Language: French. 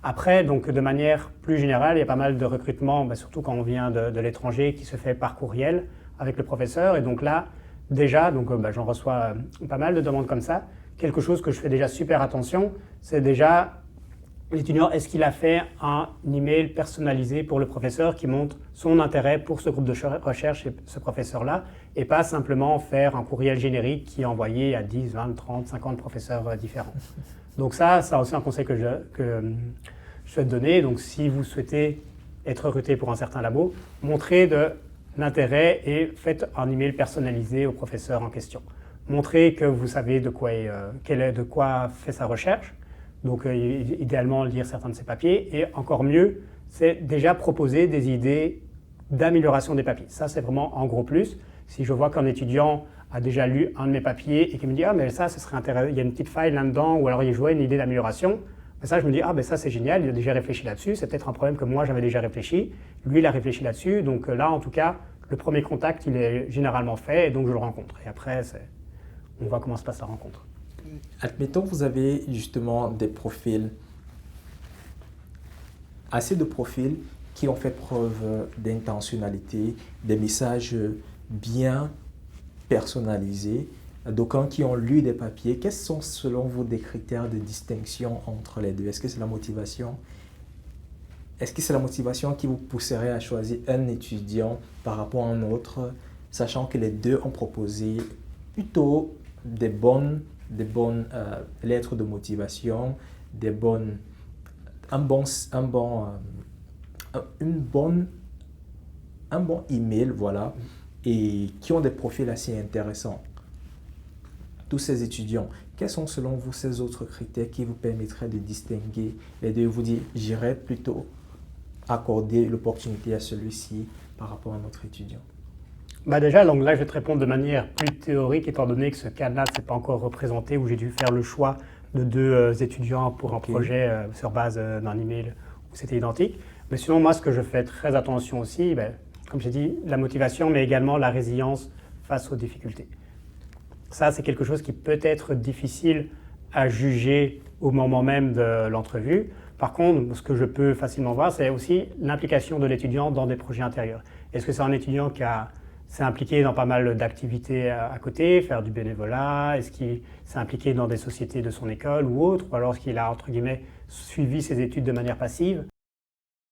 Après, donc, de manière plus générale, il y a pas mal de recrutement, surtout quand on vient de l'étranger, qui se fait par courriel avec le professeur. Et donc là, déjà, j'en reçois pas mal de demandes comme ça. Quelque chose que je fais déjà super attention, c'est déjà l'étudiant, est-ce qu'il a fait un email personnalisé pour le professeur qui montre son intérêt pour ce groupe de recherche et ce professeur-là, et pas simplement faire un courriel générique qui est envoyé à 10, 20, 30, 50 professeurs différents. Donc ça c'est aussi un conseil que je souhaite donner. Donc si vous souhaitez être recruté pour un certain labo, montrez de l'intérêt et faites un email personnalisé au professeur en question. Montrez que vous savez de quoi fait sa recherche. Donc idéalement lire certains de ces papiers, et encore mieux, c'est déjà proposer des idées d'amélioration des papiers. Ça, c'est vraiment un gros plus. Si je vois qu'un étudiant a déjà lu un de mes papiers et qu'il me dit « Ah, mais ça, ce serait intéressant, il y a une petite faille là-dedans » ou alors il jouait une idée d'amélioration, ça, je me dis « Ah, ben ça, c'est génial, il a déjà réfléchi là-dessus, c'est peut-être un problème que moi, j'avais déjà réfléchi. Lui, il a réfléchi là-dessus. » Donc là, en tout cas, le premier contact, il est généralement fait et donc je le rencontre. Et après, on voit comment se passe la rencontre. Admettons que vous avez justement assez de profils qui ont fait preuve d'intentionnalité, des messages bien personnalisés, d'aucuns qui ont lu des papiers. Quels sont selon vous des critères de distinction entre les deux? Est-ce que c'est la motivation? Est-ce que c'est la motivation qui vous pousserait à choisir un étudiant par rapport à un autre, sachant que les deux ont proposé plutôt des bonnes lettres de motivation, un bon email, voilà, et qui ont des profils assez intéressants. Tous ces étudiants, quels sont selon vous ces autres critères qui vous permettraient de distinguer les deux? Vous dire, j'irais plutôt accorder l'opportunité à celui-ci par rapport à notre étudiant. Déjà, donc là, je vais te répondre de manière plus théorique, étant donné que ce cas-là ne s'est pas encore représenté, où j'ai dû faire le choix de deux étudiants pour un projet sur base d'un email où c'était identique. Mais sinon, moi, ce que je fais très attention aussi, comme j'ai dit, la motivation, mais également la résilience face aux difficultés. Ça, c'est quelque chose qui peut être difficile à juger au moment même de l'entrevue. Par contre, ce que je peux facilement voir, c'est aussi l'implication de l'étudiant dans des projets intérieurs. Est-ce que c'est un étudiant qui s'est impliqué dans pas mal d'activités à côté, faire du bénévolat? Est-ce qu'il s'est impliqué dans des sociétés de son école ou autre? Ou alors est-ce qu'il a, entre guillemets, suivi ses études de manière passive?